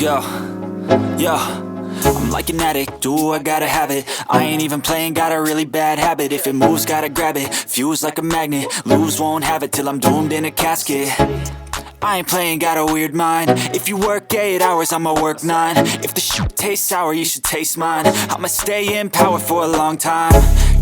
Yo, yo, I'm like an addict, do I gotta have it. I ain't even playing, got a really bad habit. If it moves, gotta grab it, fuse like a magnet. Lose, won't have it till I'm doomed in a casket. I ain't playing, got a weird mind. If you work 8 hours, I'ma work 9. If the shit tastes sour, you should taste mine. I'ma stay in power for a long time.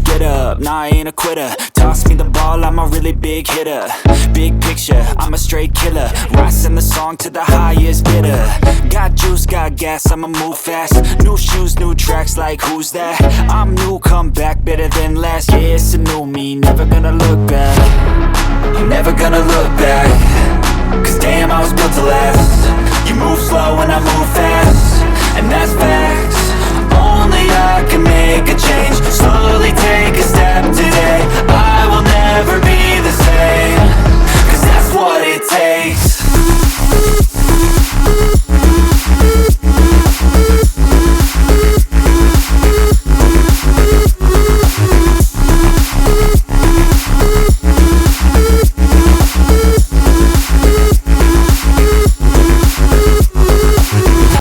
Get up, nah, I ain't a quitter. Toss me the ball, I'm a really big hitter. Big picture, I'm a straight killer. Rising the song to the highest bidder. Got juice, got gas, I'ma move fast. New shoes, new tracks, like who's that? I'm new, come back, better than last. Yeah, it's a new me, never gonna look back. I'm never gonna look back.